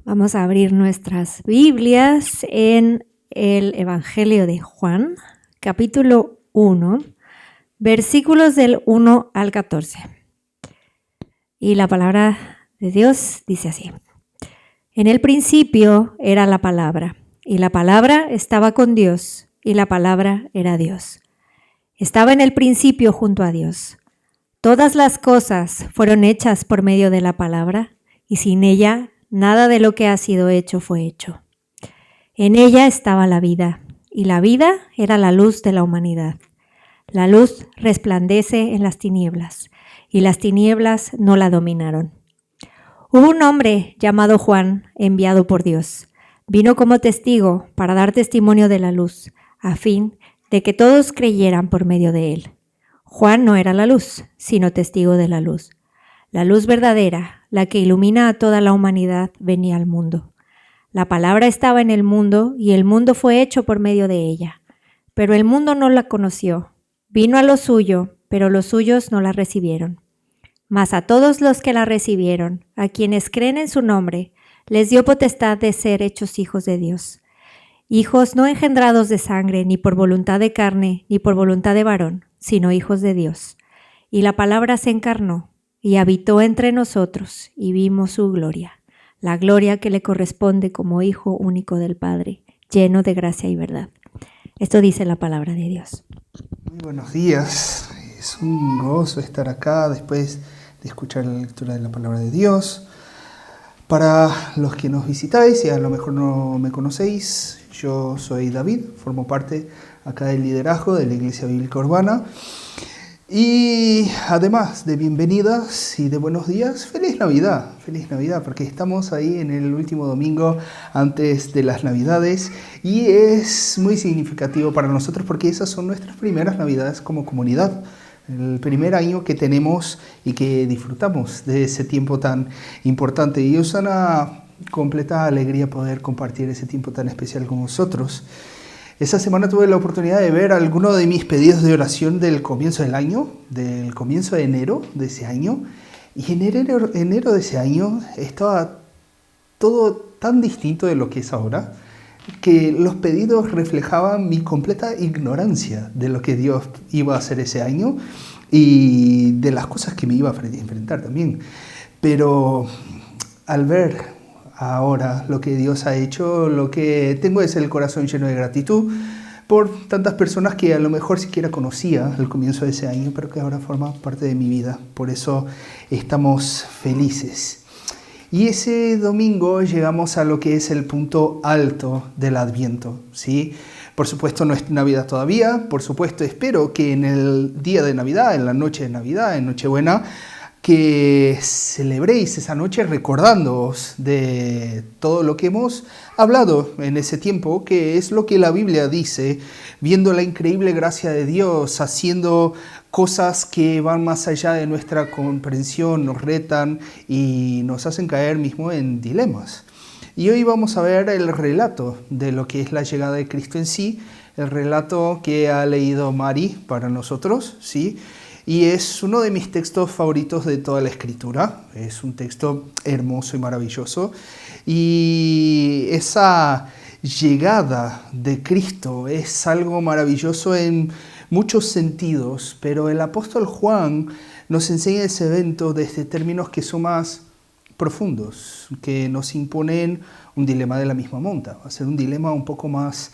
Vamos a abrir nuestras Biblias en el Evangelio de Juan, capítulo 1, versículos del 1 al 14. Y la palabra de Dios dice así: En el principio era la palabra, y la palabra estaba con Dios, y la palabra era Dios. Estaba en el principio junto a Dios. Todas las cosas fueron hechas por medio de la palabra, y sin ella nada de lo que ha sido hecho fue hecho. En ella estaba la vida, y la vida era la luz de la humanidad. La luz resplandece en las tinieblas, y las tinieblas no la dominaron. Hubo un hombre llamado Juan, enviado por Dios. Vino como testigo para dar testimonio de la luz, a fin de que todos creyeran por medio de él. Juan no era la luz, sino testigo de la luz. La luz verdadera, la que ilumina a toda la humanidad, venía al mundo. La palabra estaba en el mundo, y el mundo fue hecho por medio de ella. Pero el mundo no la conoció. Vino a lo suyo, pero los suyos no la recibieron. Mas a todos los que la recibieron, a quienes creen en su nombre, les dio potestad de ser hechos hijos de Dios. Hijos no engendrados de sangre, ni por voluntad de carne, ni por voluntad de varón, sino hijos de Dios. Y la palabra se encarnó, y habitó entre nosotros, y vimos su gloria, la gloria que le corresponde como Hijo único del Padre, lleno de gracia y verdad. Esto dice la palabra de Dios. Muy buenos días, es un gozo estar acá después de escuchar la lectura de la palabra de Dios. Para los que nos visitáis y a lo mejor no me conocéis, yo soy David, formo parte acá del liderazgo de la Iglesia Bíblica Urbana. Y además de bienvenidas y de buenos días, feliz Navidad, porque estamos ahí en el último domingo antes de las Navidades y es muy significativo para nosotros porque esas son nuestras primeras Navidades como comunidad, el primer año que tenemos y que disfrutamos de ese tiempo tan importante, y es una completa alegría poder compartir ese tiempo tan especial con vosotros. Esa semana tuve la oportunidad de ver algunos de mis pedidos de oración del comienzo del año, del comienzo de enero de ese año. Y en enero de ese año estaba todo tan distinto de lo que es ahora, que los pedidos reflejaban mi completa ignorancia de lo que Dios iba a hacer ese año y de las cosas que me iba a enfrentar también. Pero al ver ahora lo que Dios ha hecho, lo que tengo es el corazón lleno de gratitud por tantas personas que a lo mejor siquiera conocía al comienzo de ese año, pero que ahora forman parte de mi vida. Por eso estamos felices. Y ese domingo llegamos a lo que es el punto alto del Adviento, ¿sí? Por supuesto no es Navidad todavía, por supuesto espero que en el día de Navidad, en la noche de Navidad, en Nochebuena, que celebréis esa noche recordándoos de todo lo que hemos hablado en ese tiempo, que es lo que la Biblia dice, viendo la increíble gracia de Dios, haciendo cosas que van más allá de nuestra comprensión, nos retan y nos hacen caer mismo en dilemas. Y hoy vamos a ver el relato de lo que es la llegada de Cristo en sí, el relato que ha leído Mari para nosotros, ¿sí? Y es uno de mis textos favoritos de toda la Escritura. Es un texto hermoso y maravilloso. Y esa llegada de Cristo es algo maravilloso en muchos sentidos, pero el apóstol Juan nos enseña ese evento desde términos que son más profundos, que nos imponen un dilema de la misma monta. Va a ser un dilema un poco más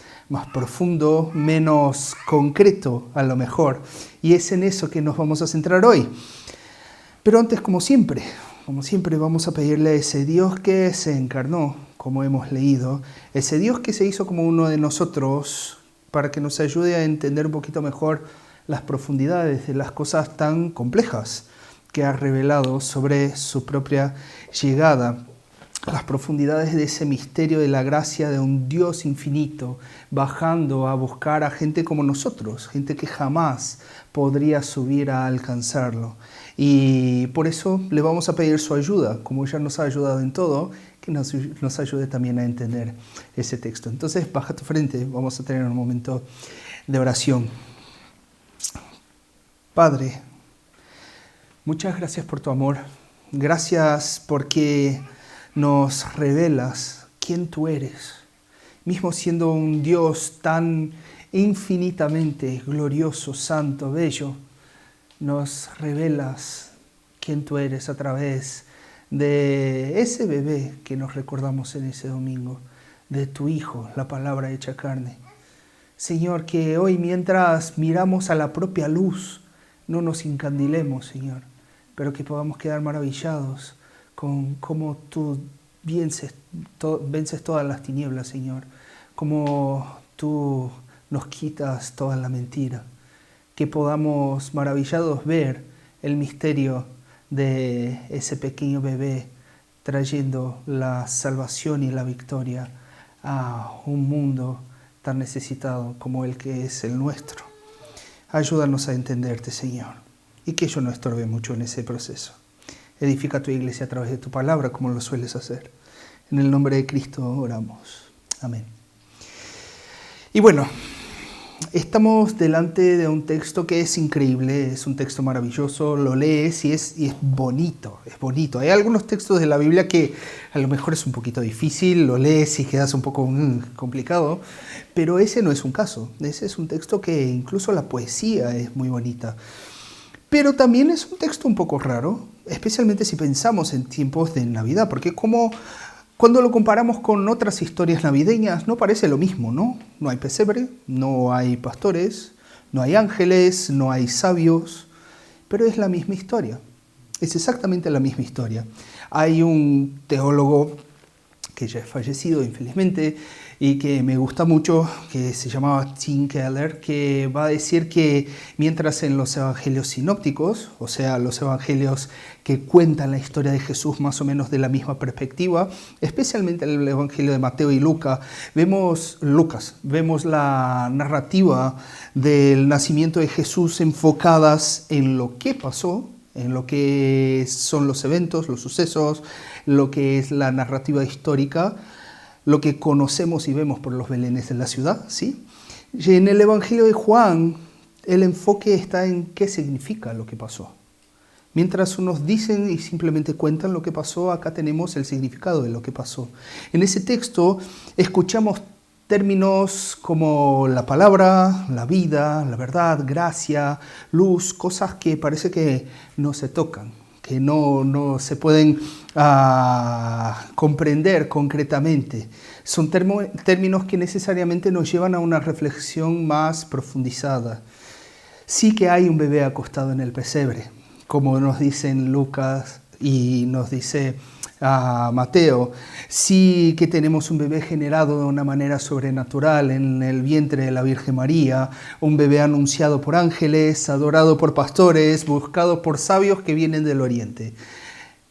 profundo, menos concreto a lo mejor. Y es en eso que nos vamos a centrar hoy. Pero antes, como siempre vamos a pedirle a ese Dios que se encarnó, como hemos leído, ese Dios que se hizo como uno de nosotros, para que nos ayude a entender un poquito mejor las profundidades de las cosas tan complejas que ha revelado sobre su propia llegada, las profundidades de ese misterio de la gracia de un Dios infinito, bajando a buscar a gente como nosotros, gente que jamás podría subir a alcanzarlo. Y por eso le vamos a pedir su ayuda, como ya nos ha ayudado en todo, que nos ayude también a entender ese texto. Entonces, baja tu frente, vamos a tener un momento de oración. Padre, muchas gracias por tu amor. Gracias porque nos revelas quién tú eres. Mismo siendo un Dios tan infinitamente glorioso, santo, bello, nos revelas quién tú eres a través de ese bebé que nos recordamos en ese domingo, de tu Hijo, la palabra hecha carne. Señor, que hoy mientras miramos a la propia luz, no nos encandilemos, Señor, pero que podamos quedar maravillados con cómo tú vences todas las tinieblas, Señor, cómo tú nos quitas toda la mentira, que podamos maravillados ver el misterio de ese pequeño bebé trayendo la salvación y la victoria a un mundo tan necesitado como el que es el nuestro. Ayúdanos a entenderte, Señor, y que yo no estorbe mucho en ese proceso. Edifica tu iglesia a través de tu palabra como lo sueles hacer. En el nombre de Cristo oramos. Amén. Y bueno, estamos delante de un texto que es increíble, es un texto maravilloso, lo lees y es bonito, es bonito. Hay algunos textos de la Biblia que a lo mejor es un poquito difícil, lo lees y quedas un poco complicado, pero ese no es un caso. Ese es un texto que incluso la poesía es muy bonita. Pero también es un texto un poco raro, especialmente si pensamos en tiempos de Navidad, porque como cuando lo comparamos con otras historias navideñas, no parece lo mismo, ¿no? No hay pesebre, no hay pastores, no hay ángeles, no hay sabios, pero es la misma historia. Es exactamente la misma historia. Hay un teólogo que ya es fallecido, infelizmente, y que me gusta mucho, que se llamaba Tim Keller, que va a decir que mientras en los evangelios sinópticos, o sea, los evangelios que cuentan la historia de Jesús más o menos de la misma perspectiva, especialmente el evangelio de Mateo y Lucas, vemos la narrativa del nacimiento de Jesús enfocadas en lo que pasó, en lo que son los eventos, los sucesos, lo que es la narrativa histórica, lo que conocemos y vemos por los belenes de la ciudad, ¿sí? Y en el Evangelio de Juan, el enfoque está en qué significa lo que pasó. Mientras unos dicen y simplemente cuentan lo que pasó, acá tenemos el significado de lo que pasó. En ese texto escuchamos términos como la palabra, la vida, la verdad, gracia, luz, cosas que parece que no se tocan, que no se pueden comprender concretamente. Son términos que necesariamente nos llevan a una reflexión más profundizada. Sí que hay un bebé acostado en el pesebre, como nos dicen Lucas y nos dice Mateo. Sí que tenemos un bebé generado de una manera sobrenatural en el vientre de la Virgen María, un bebé anunciado por ángeles, adorado por pastores, buscado por sabios que vienen del oriente.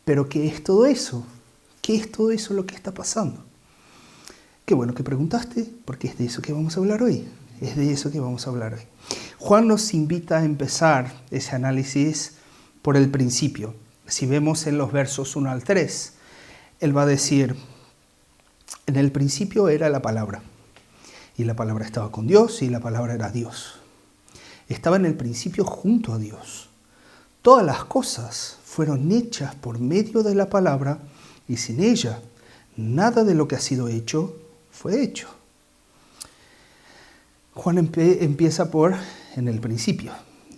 Pero ¿qué es todo eso? ¿Qué es todo eso lo que está pasando? Qué bueno que preguntaste, porque es de eso que vamos a hablar hoy. Es de eso que vamos a hablar hoy. Juan nos invita a empezar ese análisis por el principio. Si vemos en los versos 1 al 3, él va a decir, en el principio era la palabra, y la palabra estaba con Dios, y la palabra era Dios. Estaba en el principio junto a Dios. Todas las cosas fueron hechas por medio de la palabra, y sin ella, nada de lo que ha sido hecho fue hecho. Juan empieza por en el principio.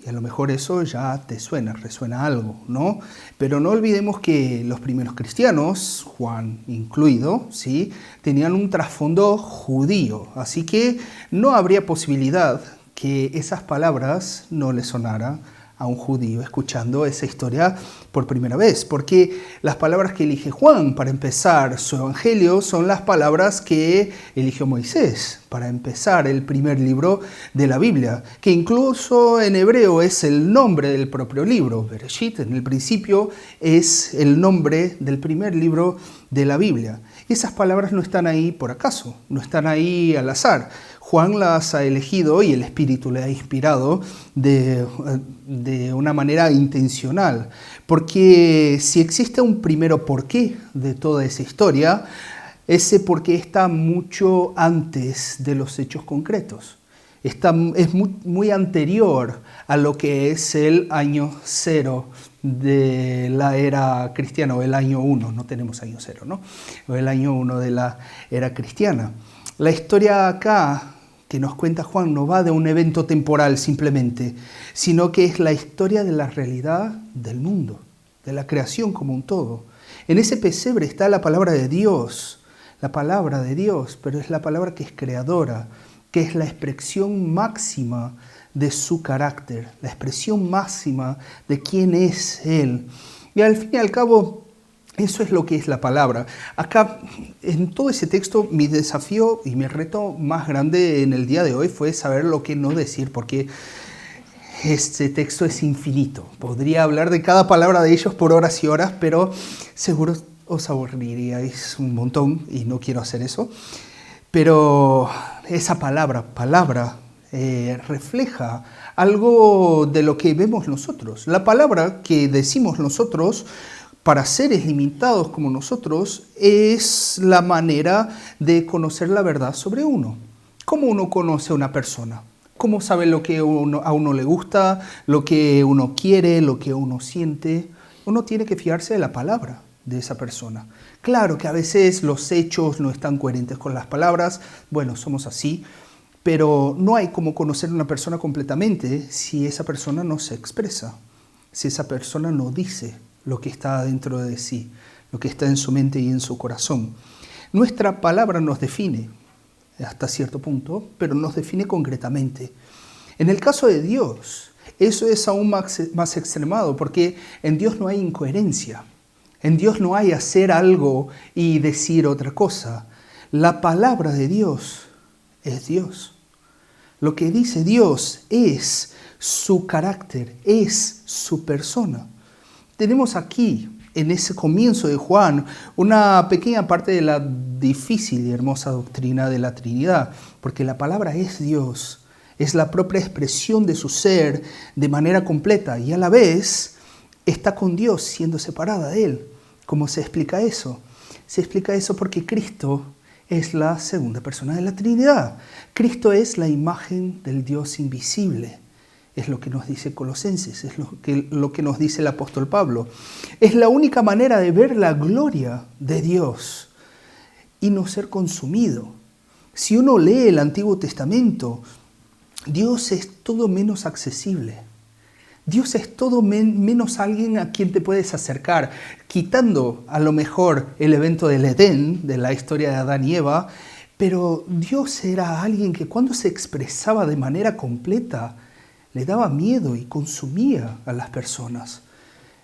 Y a lo mejor eso ya te resuena algo, ¿no? Pero no olvidemos que los primeros cristianos, Juan incluido, ¿sí?, tenían un trasfondo judío. Así que no habría posibilidad que esas palabras no le sonaran a un judío escuchando esa historia por primera vez, porque las palabras que elige Juan para empezar su evangelio son las palabras que eligió Moisés para empezar el primer libro de la Biblia, que incluso en hebreo es el nombre del propio libro. Bereshit, en el principio, es el nombre del primer libro de la Biblia. Y esas palabras no están ahí por acaso, no están ahí al azar. Juan las ha elegido y el Espíritu le ha inspirado de una manera intencional. Porque si existe un primero porqué de toda esa historia, ese porqué está mucho antes de los hechos concretos. Es muy anterior a lo que es el año cero de la era cristiana, o el año 1, no tenemos año 0, ¿no? O el año 1 de la era cristiana. La historia acá que nos cuenta Juan no va de un evento temporal simplemente, sino que es la historia de la realidad del mundo, de la creación como un todo. En ese pesebre está la palabra de Dios, pero es la palabra que es creadora, que es la expresión máxima de su carácter, la expresión máxima de quién es Él. Y al fin y al cabo, eso es lo que es la palabra. Acá, en todo ese texto, mi desafío y mi reto más grande en el día de hoy fue saber lo que no decir, porque este texto es infinito. Podría hablar de cada palabra de ellos por horas y horas, pero seguro os aburriríais un montón y no quiero hacer eso. Pero esa palabra, refleja algo de lo que vemos nosotros. La palabra que decimos nosotros para seres limitados como nosotros es la manera de conocer la verdad sobre uno. ¿Cómo uno conoce a una persona? ¿Cómo sabe lo que a uno le gusta, lo que uno quiere, lo que uno siente? Uno tiene que fiarse de la palabra de esa persona. Claro que a veces los hechos no están coherentes con las palabras. Bueno, somos así. Pero no hay como conocer a una persona completamente si esa persona no se expresa, si esa persona no dice lo que está dentro de sí, lo que está en su mente y en su corazón. Nuestra palabra nos define hasta cierto punto, pero nos define concretamente. En el caso de Dios, eso es aún más extremado, porque en Dios no hay incoherencia. En Dios no hay hacer algo y decir otra cosa. La palabra de Dios es Dios. Lo que dice Dios es su carácter, es su persona. Tenemos aquí, en ese comienzo de Juan, una pequeña parte de la difícil y hermosa doctrina de la Trinidad, porque la palabra es Dios, es la propia expresión de su ser de manera completa y a la vez está con Dios siendo separada de Él. ¿Cómo se explica eso? Se explica eso porque Cristo es la segunda persona de la Trinidad. Cristo es la imagen del Dios invisible. Es lo que nos dice Colosenses, es lo que nos dice el apóstol Pablo. Es la única manera de ver la gloria de Dios y no ser consumido. Si uno lee el Antiguo Testamento, Dios es todo menos accesible. Dios es todo menos alguien a quien te puedes acercar, quitando a lo mejor el evento del Edén, de la historia de Adán y Eva, pero Dios era alguien que cuando se expresaba de manera completa, le daba miedo y consumía a las personas.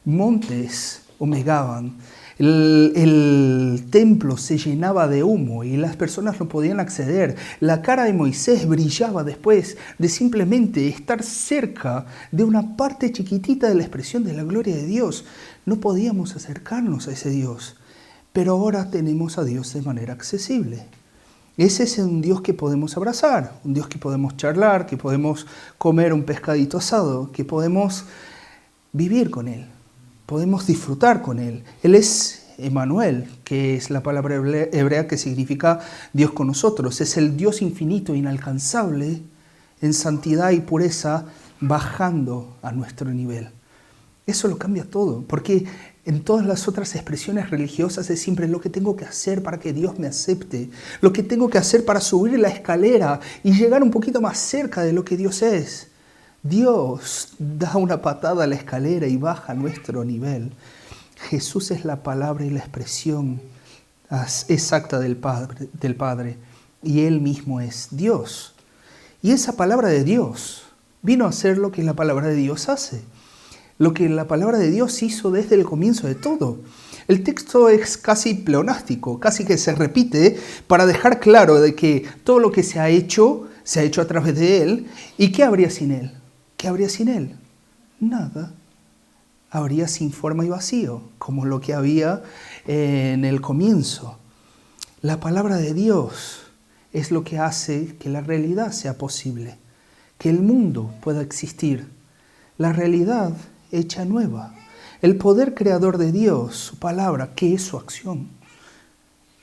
Montes humegaban, el templo se llenaba de humo y las personas no podían acceder. La cara de Moisés brillaba después de simplemente estar cerca de una parte chiquitita de la expresión de la gloria de Dios. No podíamos acercarnos a ese Dios, pero ahora tenemos a Dios de manera accesible. Ese es un Dios que podemos abrazar, un Dios que podemos charlar, que podemos comer un pescadito asado, que podemos vivir con Él. Podemos disfrutar con Él. Él es Emmanuel, que es la palabra hebrea que significa Dios con nosotros. Es el Dios infinito, inalcanzable, en santidad y pureza, bajando a nuestro nivel. Eso lo cambia todo, porque en todas las otras expresiones religiosas es siempre lo que tengo que hacer para que Dios me acepte, lo que tengo que hacer para subir la escalera y llegar un poquito más cerca de lo que Dios es. Dios da una patada a la escalera y baja a nuestro nivel. Jesús es la palabra y la expresión exacta del Padre, y Él mismo es Dios. Y esa palabra de Dios vino a hacer lo que la palabra de Dios hace, lo que la palabra de Dios hizo desde el comienzo de todo. El texto es casi pleonástico, casi que se repite para dejar claro de que todo lo que se ha hecho a través de Él. ¿Y qué habría sin Él? ¿Qué habría sin Él? Nada. Habría sin forma y vacío, como lo que había en el comienzo. La palabra de Dios es lo que hace que la realidad sea posible, que el mundo pueda existir. La realidad hecha nueva. El poder creador de Dios, su palabra, que es su acción.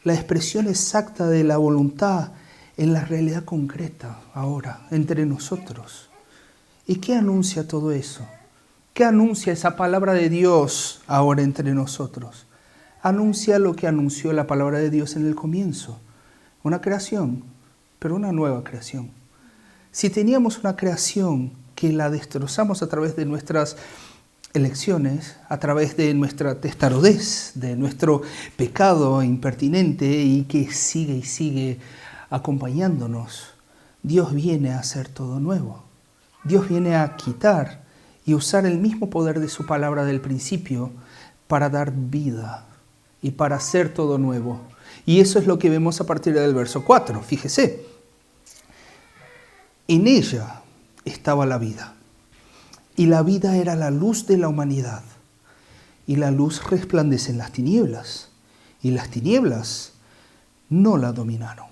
La expresión exacta de la voluntad en la realidad concreta, ahora, entre nosotros. ¿Y qué anuncia todo eso? ¿Qué anuncia esa palabra de Dios ahora entre nosotros? Anuncia lo que anunció la palabra de Dios en el comienzo. Una creación, pero una nueva creación. Si teníamos una creación que la destrozamos a través de nuestras elecciones, a través de nuestra testarudez, de nuestro pecado impertinente y que sigue y sigue acompañándonos, Dios viene a hacer todo nuevo. Dios viene a quitar y usar el mismo poder de su palabra del principio para dar vida y para hacer todo nuevo. Y eso es lo que vemos a partir del verso 4. Fíjese, en ella estaba la vida, y la vida era la luz de la humanidad, y la luz resplandece en las tinieblas, y las tinieblas no la dominaron.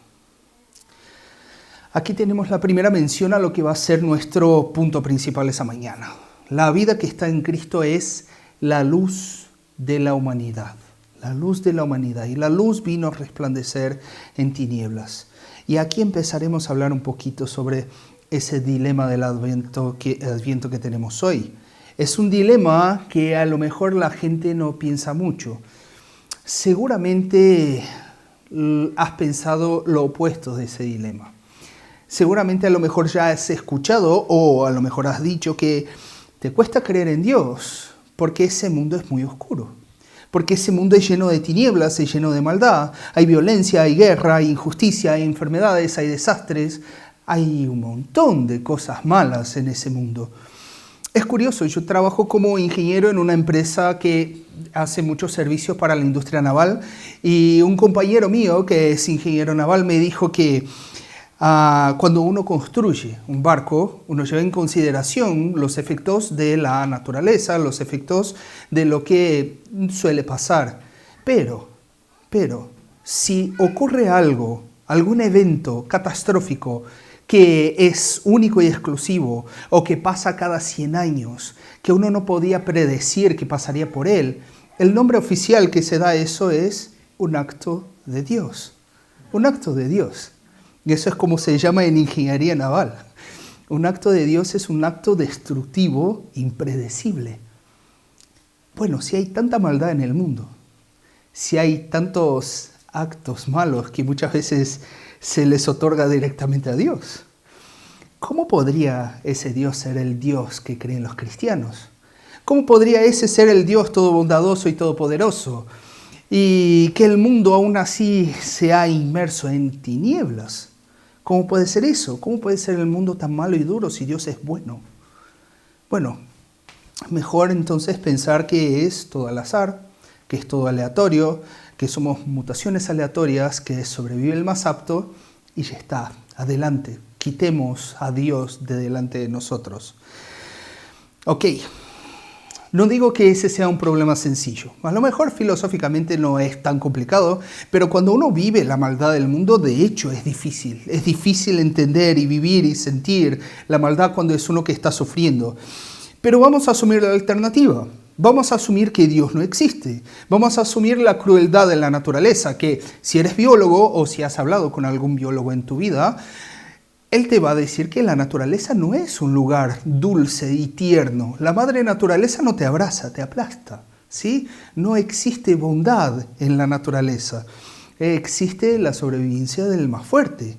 Aquí tenemos la primera mención a lo que va a ser nuestro punto principal esa mañana. La vida que está en Cristo es la luz de la humanidad. La luz de la humanidad. Y la luz vino a resplandecer en tinieblas. Y aquí empezaremos a hablar un poquito sobre ese dilema del Adviento que tenemos hoy. Es un dilema que a lo mejor la gente no piensa mucho. Seguramente has pensado lo opuesto de ese dilema. Seguramente a lo mejor ya has escuchado o a lo mejor has dicho que te cuesta creer en Dios porque ese mundo es muy oscuro. Porque ese mundo es lleno de tinieblas, es lleno de maldad. Hay violencia, hay guerra, hay injusticia, hay enfermedades, hay desastres. Hay un montón de cosas malas en ese mundo. Es curioso, yo trabajo como ingeniero en una empresa que hace muchos servicios para la industria naval y un compañero mío que es ingeniero naval me dijo que cuando uno construye un barco, uno lleva en consideración los efectos de la naturaleza, los efectos de lo que suele pasar. Pero, si ocurre algo, algún evento catastrófico que es único y exclusivo o que pasa cada 100 años, que uno no podía predecir que pasaría por él, el nombre oficial que se da a eso es un acto de Dios. Un acto de Dios. Y eso es como se llama en ingeniería naval. Un acto de Dios es un acto destructivo, impredecible. Bueno, si hay tanta maldad en el mundo, si hay tantos actos malos que muchas veces se les otorga directamente a Dios, ¿cómo podría ese Dios ser el Dios que creen los cristianos? ¿Cómo podría ese ser el Dios todo bondadoso y todopoderoso? Y que el mundo aún así sea inmerso en tinieblas. ¿Cómo puede ser eso? ¿Cómo puede ser el mundo tan malo y duro si Dios es bueno? Bueno, mejor entonces pensar que es todo al azar, que es todo aleatorio, que somos mutaciones aleatorias, que sobrevive el más apto y ya está, adelante. Quitemos a Dios de delante de nosotros. Ok. No digo que ese sea un problema sencillo. A lo mejor filosóficamente no es tan complicado, pero cuando uno vive la maldad del mundo, de hecho es difícil. Es difícil entender y vivir y sentir la maldad cuando es uno que está sufriendo. Pero vamos a asumir la alternativa. Vamos a asumir que Dios no existe. Vamos a asumir la crueldad de la naturaleza, que si eres biólogo o si has hablado con algún biólogo en tu vida, él te va a decir que la naturaleza no es un lugar dulce y tierno. La madre naturaleza no te abraza, te aplasta, ¿sí? No existe bondad en la naturaleza. Existe la sobrevivencia del más fuerte.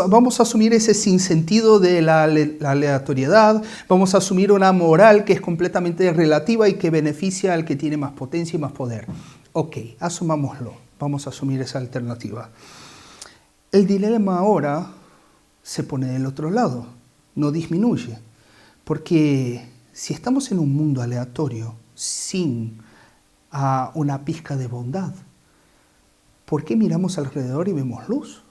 Vamos a asumir ese sinsentido de la aleatoriedad. Vamos a asumir una moral que es completamente relativa y que beneficia al que tiene más potencia y más poder. Ok, asumámoslo. Vamos a asumir esa alternativa. El dilema ahora se pone del otro lado, no disminuye. Porque si estamos en un mundo aleatorio, sin una pizca de bondad, ¿por qué miramos alrededor y vemos luz?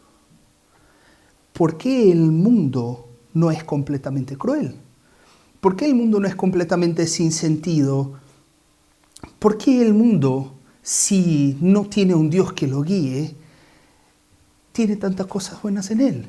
¿Por qué el mundo no es completamente cruel? ¿Por qué el mundo no es completamente sin sentido? ¿Por qué el mundo, si no tiene un Dios que lo guíe, tiene tantas cosas buenas en él?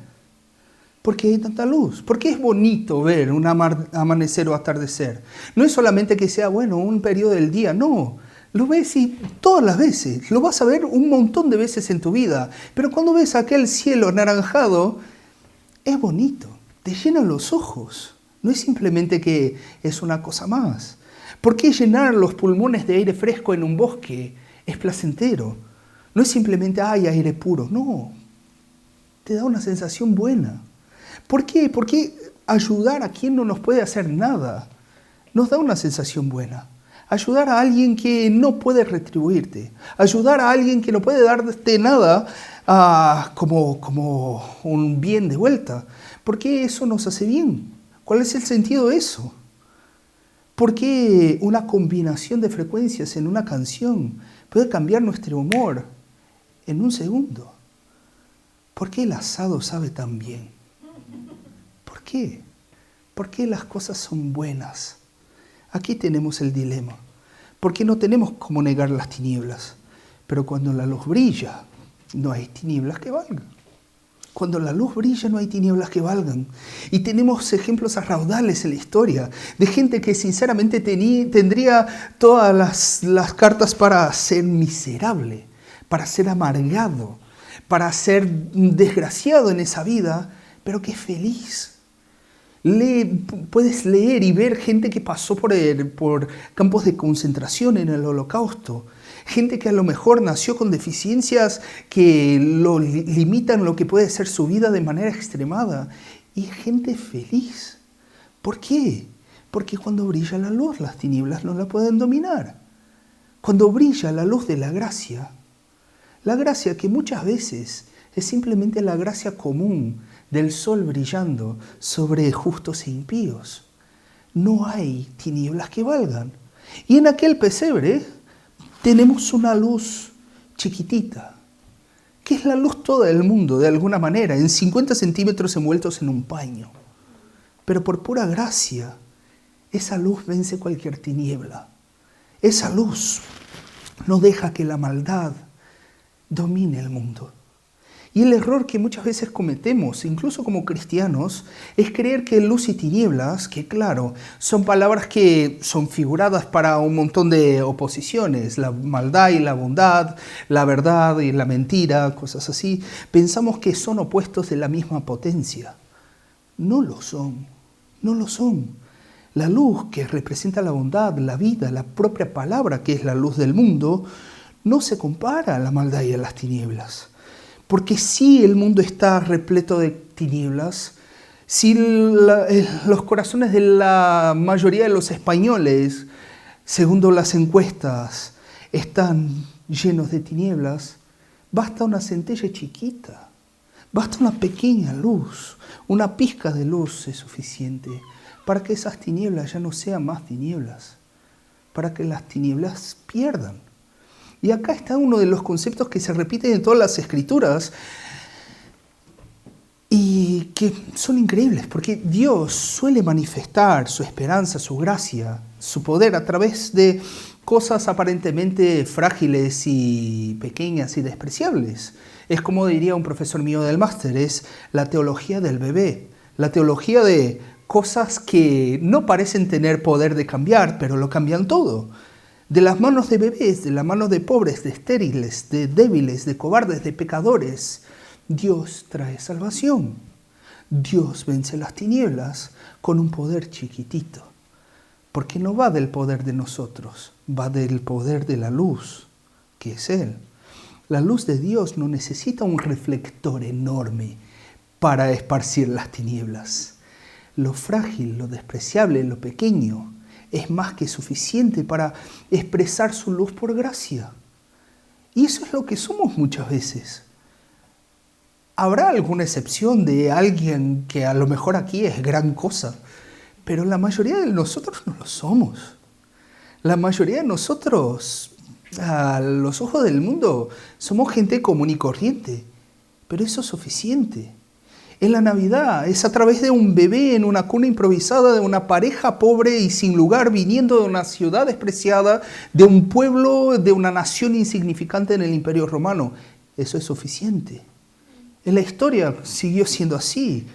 ¿Por qué hay tanta luz? ¿Por qué es bonito ver un amanecer o atardecer? No es solamente que sea, bueno, un periodo del día, no. Lo ves y todas las veces, lo vas a ver un montón de veces en tu vida. Pero cuando ves aquel cielo anaranjado, es bonito, te llena los ojos. No es simplemente que es una cosa más. ¿Por qué llenar los pulmones de aire fresco en un bosque es placentero? No es simplemente, ay, aire puro. No, te da una sensación buena. ¿Por qué? Porque ayudar a quien no nos puede hacer nada nos da una sensación buena. Ayudar a alguien que no puede retribuirte. Ayudar a alguien que no puede darte nada como un bien de vuelta. ¿Por qué eso nos hace bien? ¿Cuál es el sentido de eso? ¿Por qué una combinación de frecuencias en una canción puede cambiar nuestro humor en un segundo? ¿Por qué el asado sabe tan bien? ¿Por qué? ¿Por qué las cosas son buenas? Aquí tenemos el dilema. Porque no tenemos cómo negar las tinieblas. Pero cuando la luz brilla, no hay tinieblas que valgan. Cuando la luz brilla, no hay tinieblas que valgan. Y tenemos ejemplos a raudales en la historia de gente que sinceramente tendría todas las cartas para ser miserable, para ser amargado, para ser desgraciado en esa vida, pero que es feliz. Puedes leer y ver gente que pasó por campos de concentración en el Holocausto. Gente que a lo mejor nació con deficiencias que lo limitan lo que puede ser su vida de manera extremada. Y gente feliz. ¿Por qué? Porque cuando brilla la luz, las tinieblas no la pueden dominar. Cuando brilla la luz de la gracia que muchas veces es simplemente la gracia común del sol brillando sobre justos e impíos. No hay tinieblas que valgan. Y en aquel pesebre tenemos una luz chiquitita, que es la luz toda del mundo, de alguna manera, en 50 centímetros envueltos en un paño. Pero por pura gracia, esa luz vence cualquier tiniebla. Esa luz no deja que la maldad domine el mundo. Y el error que muchas veces cometemos, incluso como cristianos, es creer que luz y tinieblas, que claro, son palabras que son figuradas para un montón de oposiciones, la maldad y la bondad, la verdad y la mentira, cosas así. Pensamos que son opuestos de la misma potencia. No lo son, no lo son. La luz que representa la bondad, la vida, la propia palabra que es la luz del mundo, no se compara a la maldad y a las tinieblas. Porque si el mundo está repleto de tinieblas, si los corazones de la mayoría de los españoles, según las encuestas, están llenos de tinieblas, basta una centella chiquita, basta una pequeña luz, una pizca de luz es suficiente para que esas tinieblas ya no sean más tinieblas, para que las tinieblas pierdan. Y acá está uno de los conceptos que se repiten en todas las escrituras y que son increíbles, porque Dios suele manifestar su esperanza, su gracia, su poder a través de cosas aparentemente frágiles y pequeñas y despreciables. Es como diría un profesor mío del máster, es la teología del bebé, la teología de cosas que no parecen tener poder de cambiar, pero lo cambian todo. De las manos de bebés, de las manos de pobres, de estériles, de débiles, de cobardes, de pecadores, Dios trae salvación. Dios vence las tinieblas con un poder chiquitito. Porque no va del poder de nosotros, va del poder de la luz, que es Él. La luz de Dios no necesita un reflector enorme para esparcir las tinieblas. Lo frágil, lo despreciable, lo pequeño, es más que suficiente para expresar su luz por gracia. Y eso es lo que somos muchas veces. Habrá alguna excepción de alguien que a lo mejor aquí es gran cosa, pero la mayoría de nosotros no lo somos. La mayoría de nosotros, a los ojos del mundo, somos gente común y corriente, pero eso es suficiente. En la Navidad es a través de un bebé en una cuna improvisada, de una pareja pobre y sin lugar viniendo de una ciudad despreciada, de un pueblo, de una nación insignificante en el Imperio Romano. Eso es suficiente. En la historia siguió siendo así.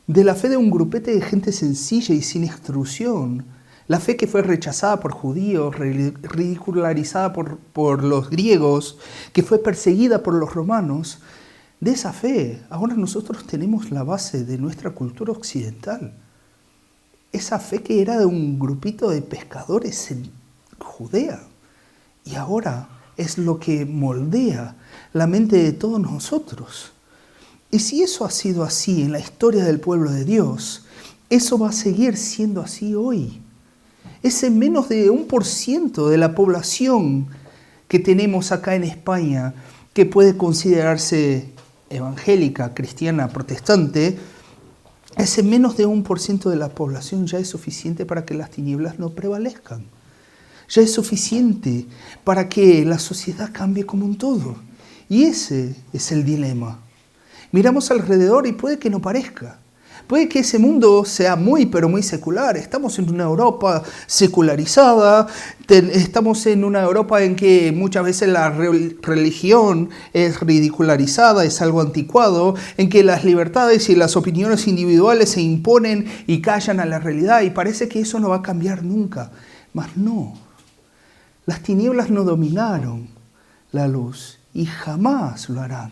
De la fe de un grupete de gente sencilla y sin instrucción, la fe que fue rechazada por judíos, ridicularizada por los griegos, que fue perseguida por los romanos, de esa fe, ahora nosotros tenemos la base de nuestra cultura occidental. esa fe que era de un grupito de pescadores en Judea. Y ahora es lo que moldea la mente de todos nosotros. Y si eso ha sido así en la historia del pueblo de Dios, eso va a seguir siendo así hoy. Ese menos de 1% de la población que tenemos acá en España, que puede considerarse evangélica, cristiana, protestante, ese menos de 1% de la población ya es suficiente para que las tinieblas no prevalezcan. Ya es suficiente para que la sociedad cambie como un todo. Y ese es el dilema. Miramos alrededor y puede que no parezca. Puede que ese mundo sea muy, pero muy secular. Estamos en una Europa secularizada. Estamos en una Europa en que muchas veces la religión es ridicularizada, es algo anticuado, en que las libertades y las opiniones individuales se imponen y callan a la realidad. Y parece que eso no va a cambiar nunca. Mas no. Las tinieblas no dominaron la luz y jamás lo harán.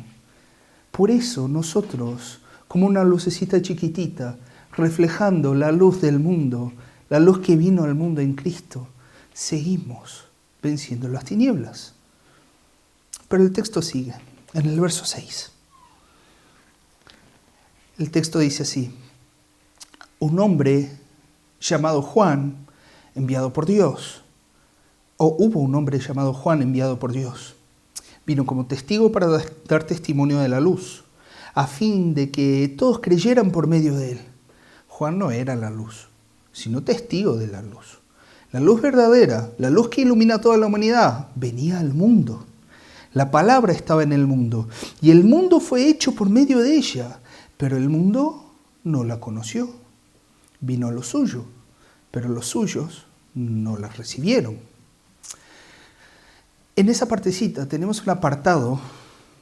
Por eso nosotros, como una lucecita chiquitita, reflejando la luz del mundo, la luz que vino al mundo en Cristo, seguimos venciendo las tinieblas. Pero el texto sigue, en el verso 6. El texto dice así: un hombre llamado Juan, enviado por Dios, o hubo un hombre llamado Juan enviado por Dios. Vino como testigo para dar testimonio de la luz, a fin de que todos creyeran por medio de él. Juan no era la luz, sino testigo de la luz. La luz verdadera, la luz que ilumina a toda la humanidad, venía al mundo. La palabra estaba en el mundo, y el mundo fue hecho por medio de ella, pero el mundo no la conoció. Vino a lo suyo, pero los suyos no la recibieron. En esa partecita tenemos un apartado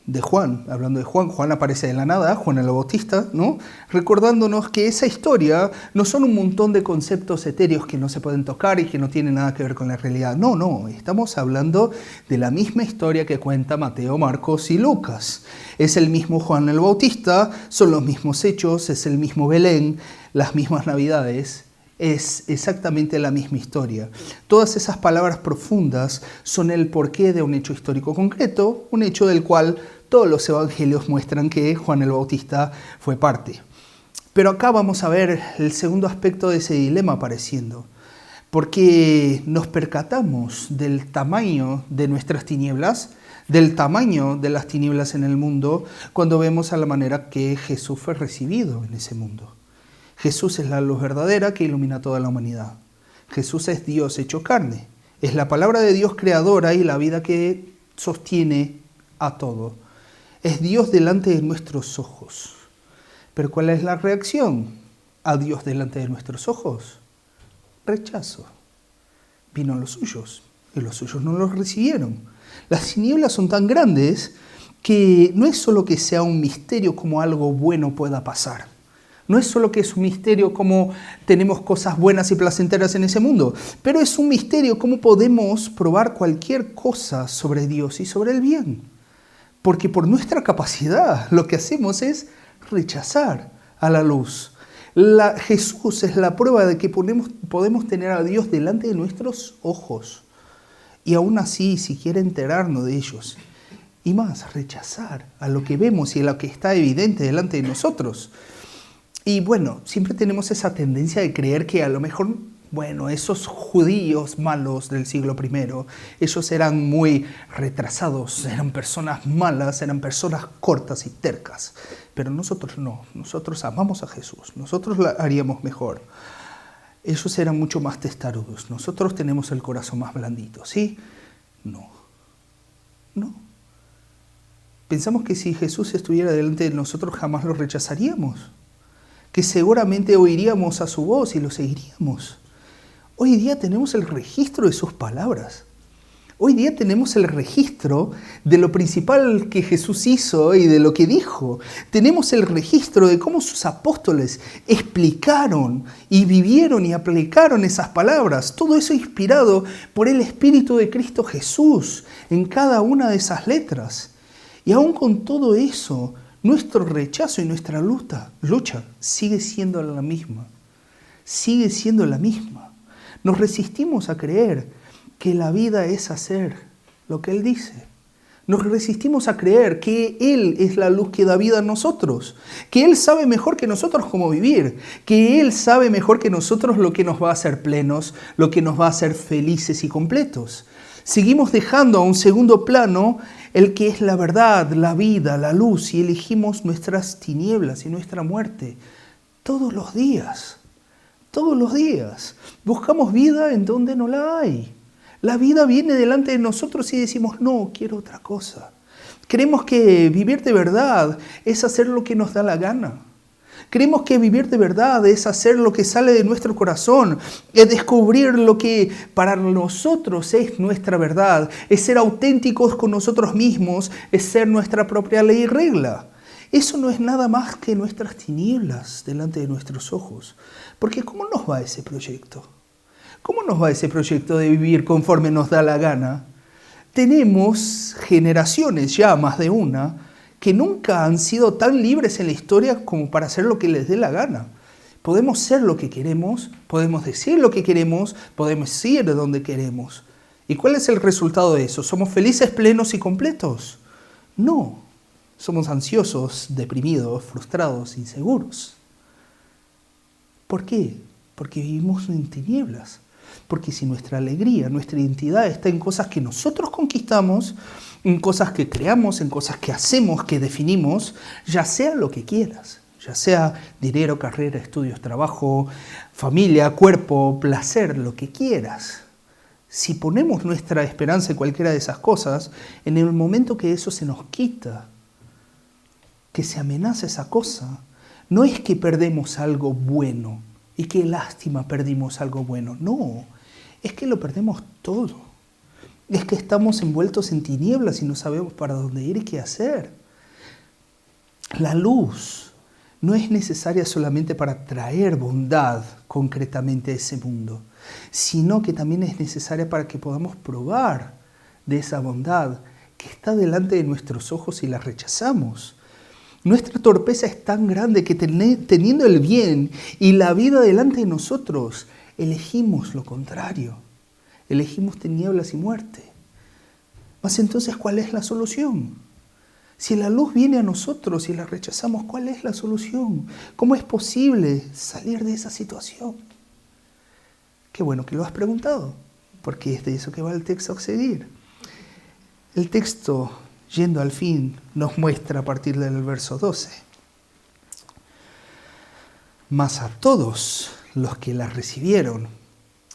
de Juan, hablando de Juan. Juan aparece de la nada, Juan el Bautista, ¿no? Recordándonos que esa historia no son un montón de conceptos etéreos que no se pueden tocar y que no tienen nada que ver con la realidad. No, estamos hablando de la misma historia que cuenta Mateo, Marcos y Lucas. Es el mismo Juan el Bautista, son los mismos hechos, es el mismo Belén, las mismas Navidades. Es exactamente la misma historia. Todas esas palabras profundas son el porqué de un hecho histórico concreto, un hecho del cual todos los evangelios muestran que Juan el Bautista fue parte. Pero acá vamos a ver el segundo aspecto de ese dilema apareciendo, porque nos percatamos del tamaño de nuestras tinieblas, del tamaño de las tinieblas en el mundo, cuando vemos a la manera que Jesús fue recibido en ese mundo. Jesús es la luz verdadera que ilumina a toda la humanidad. Jesús es Dios hecho carne. Es la palabra de Dios creadora y la vida que sostiene a todo. Es Dios delante de nuestros ojos. Pero ¿cuál es la reacción a Dios delante de nuestros ojos? Rechazo. Vino a los suyos y los suyos no los recibieron. Las tinieblas son tan grandes que no es solo que sea un misterio como algo bueno pueda pasar. No es solo que es un misterio cómo tenemos cosas buenas y placenteras en ese mundo, pero es un misterio cómo podemos probar cualquier cosa sobre Dios y sobre el bien. Porque por nuestra capacidad lo que hacemos es rechazar a la luz. Jesús es la prueba de que podemos tener a Dios delante de nuestros ojos y aún así siquiera enterarnos de ellos. Y más, rechazar a lo que vemos y a lo que está evidente delante de nosotros. Y bueno, siempre tenemos esa tendencia de creer que a lo mejor, esos judíos malos del siglo I, ellos eran muy retrasados, eran personas malas, eran personas cortas y tercas. Pero nosotros no, nosotros amamos a Jesús, nosotros la haríamos mejor. Ellos eran mucho más testarudos, nosotros tenemos el corazón más blandito, ¿sí? No. Pensamos que si Jesús estuviera delante de nosotros jamás lo rechazaríamos, que seguramente oiríamos a su voz y lo seguiríamos. Hoy día tenemos el registro de sus palabras. Hoy día tenemos el registro de lo principal que Jesús hizo y de lo que dijo. Tenemos el registro de cómo sus apóstoles explicaron y vivieron y aplicaron esas palabras. Todo eso inspirado por el Espíritu de Cristo Jesús en cada una de esas letras. Y aún con todo eso, nuestro rechazo y nuestra lucha sigue siendo la misma. sigue siendo la misma. Nos resistimos a creer que la vida es hacer lo que Él dice. Nos resistimos a creer que Él es la luz que da vida a nosotros, que Él sabe mejor que nosotros cómo vivir, que Él sabe mejor que nosotros lo que nos va a hacer plenos, lo que nos va a hacer felices y completos. Seguimos dejando a un segundo plano el que es la verdad, la vida, la luz, y elegimos nuestras tinieblas y nuestra muerte todos los días. Todos los días. Buscamos vida en donde no la hay. La vida viene delante de nosotros y decimos, no, quiero otra cosa. Creemos que vivir de verdad es hacer lo que nos da la gana. Creemos que vivir de verdad es hacer lo que sale de nuestro corazón, es descubrir lo que para nosotros es nuestra verdad, es ser auténticos con nosotros mismos, es ser nuestra propia ley y regla. Eso no es nada más que nuestras tinieblas delante de nuestros ojos. Porque ¿cómo nos va ese proyecto? ¿Cómo nos va ese proyecto de vivir conforme nos da la gana? Tenemos generaciones, ya más de una, que nunca han sido tan libres en la historia como para hacer lo que les dé la gana. Podemos ser lo que queremos, podemos decir lo que queremos, podemos ir de donde queremos. ¿Y cuál es el resultado de eso? ¿Somos felices, plenos y completos? No. Somos ansiosos, deprimidos, frustrados, inseguros. ¿Por qué? Porque vivimos en tinieblas. Porque si nuestra alegría, nuestra identidad está en cosas que nosotros conquistamos, en cosas que creamos, en cosas que hacemos, que definimos, ya sea lo que quieras, ya sea dinero, carrera, estudios, trabajo, familia, cuerpo, placer, lo que quieras. Si ponemos nuestra esperanza en cualquiera de esas cosas, en el momento que eso se nos quita, que se amenaza esa cosa, no es que perdemos algo bueno y qué lástima perdimos algo bueno. No, es que lo perdemos todo. Es que estamos envueltos en tinieblas y no sabemos para dónde ir y qué hacer. La luz no es necesaria solamente para traer bondad concretamente a ese mundo, sino que también es necesaria para que podamos probar de esa bondad que está delante de nuestros ojos y la rechazamos. Nuestra torpeza es tan grande que teniendo el bien y la vida delante de nosotros, elegimos lo contrario. Elegimos tinieblas y muerte. Mas entonces, ¿cuál es la solución? Si la luz viene a nosotros y la rechazamos, ¿cuál es la solución? ¿Cómo es posible salir de esa situación? Qué bueno que lo has preguntado, porque es de eso que va el texto a seguir. El texto, yendo al fin, nos muestra a partir del verso 12. Mas a todos los que la recibieron,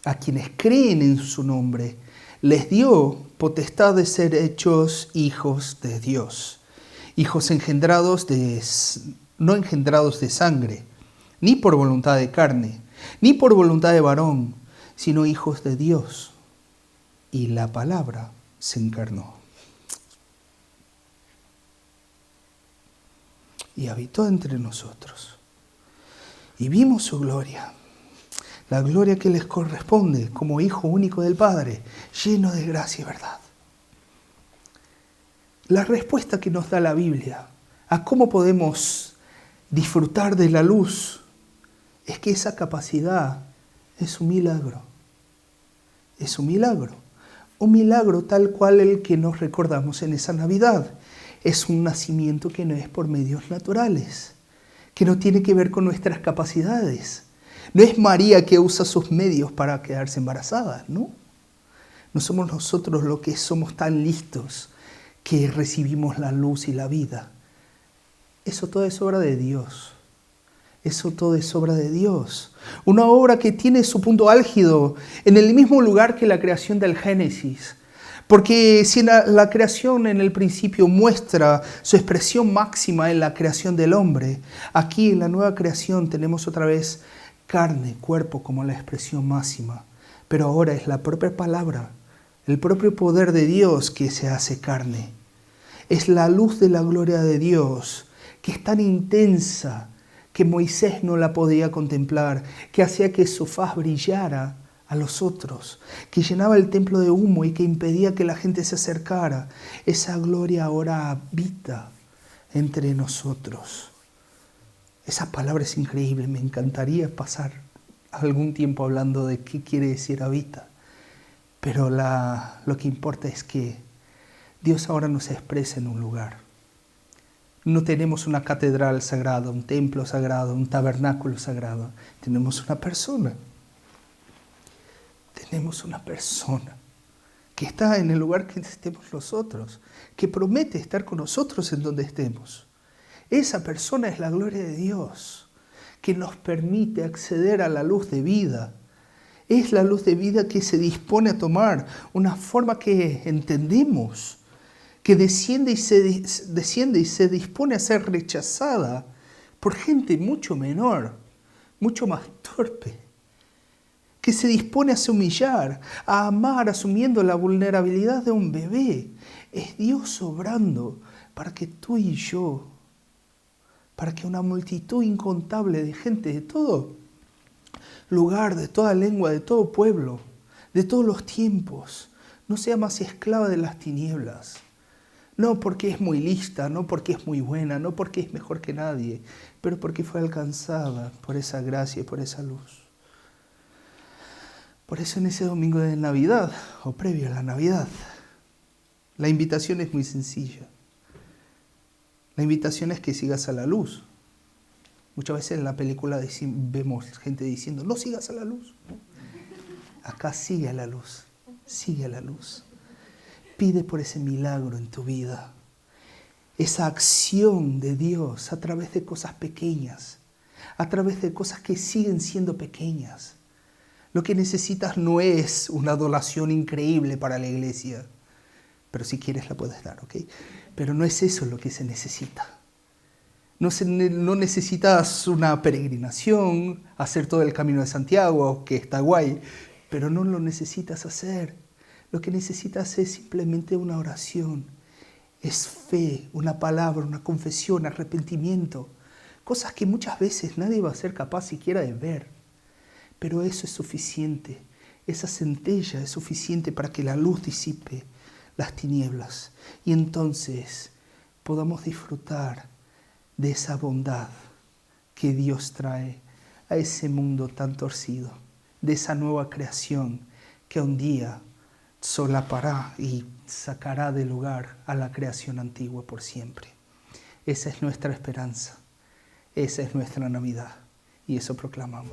a quienes creen en su nombre, les dio potestad de ser hechos hijos de Dios. Hijos no engendrados de sangre, ni por voluntad de carne, ni por voluntad de varón, sino hijos de Dios. Y la palabra se encarnó y habitó entre nosotros. Y vimos su gloria, la gloria que les corresponde como Hijo único del Padre, lleno de gracia y verdad. La respuesta que nos da la Biblia a cómo podemos disfrutar de la luz es que esa capacidad es un milagro. Es un milagro. Un milagro tal cual el que nos recordamos en esa Navidad. Es un nacimiento que no es por medios naturales, que no tiene que ver con nuestras capacidades. No es María que usa sus medios para quedarse embarazada, ¿no? No somos nosotros los que somos tan listos que recibimos la luz y la vida. Eso todo es obra de Dios. Eso todo es obra de Dios. Una obra que tiene su punto álgido en el mismo lugar que la creación del Génesis. Porque si la creación en el principio muestra su expresión máxima en la creación del hombre, aquí en la nueva creación tenemos otra vez carne, cuerpo como la expresión máxima. Pero ahora es la propia palabra, el propio poder de Dios que se hace carne. Es la luz de la gloria de Dios que es tan intensa que Moisés no la podía contemplar, que hacía que su faz brillara a los otros, que llenaba el templo de humo y que impedía que la gente se acercara. Esa gloria ahora habita entre nosotros. Esa palabra es increíble, me encantaría pasar algún tiempo hablando de qué quiere decir habita, pero lo que importa es que Dios ahora nos expresa en un lugar. No tenemos una catedral sagrada, un templo sagrado, un tabernáculo sagrado. Tenemos una persona. Tenemos una persona que está en el lugar que estemos nosotros, que promete estar con nosotros en donde estemos. Esa persona es la gloria de Dios, que nos permite acceder a la luz de vida. Es la luz de vida que se dispone a tomar una forma que entendemos, que desciende y se dispone a ser rechazada por gente mucho menor, mucho más torpe, que se dispone a humillar, a amar asumiendo la vulnerabilidad de un bebé. Es Dios obrando para que tú y yo, para que una multitud incontable de gente de todo lugar, de toda lengua, de todo pueblo, de todos los tiempos, no sea más esclava de las tinieblas. No porque es muy lista, no porque es muy buena, no porque es mejor que nadie, pero porque fue alcanzada por esa gracia y por esa luz. Por eso en ese domingo de Navidad, o previo a la Navidad, la invitación es muy sencilla. La invitación es que sigas a la luz. Muchas veces en la película vemos gente diciendo, no sigas a la luz. Acá sigue a la luz, sigue a la luz. Pide por ese milagro en tu vida. Esa acción de Dios a través de cosas pequeñas, a través de cosas que siguen siendo pequeñas. Lo que necesitas no es una donación increíble para la iglesia, pero si quieres la puedes dar, ¿ok? Pero no es eso lo que se necesita. No necesitas una peregrinación, hacer todo el camino de Santiago, que está guay, pero no lo necesitas hacer. Lo que necesitas es simplemente una oración. Es fe, una palabra, una confesión, arrepentimiento. Cosas que muchas veces nadie va a ser capaz siquiera de ver. Pero eso es suficiente. Esa centella es suficiente para que la luz disipe las tinieblas. Y entonces podamos disfrutar de esa bondad que Dios trae a ese mundo tan torcido. De esa nueva creación que un día solapará y sacará del lugar a la creación antigua por siempre. Esa es nuestra esperanza. Esa es nuestra Navidad. Y eso proclamamos.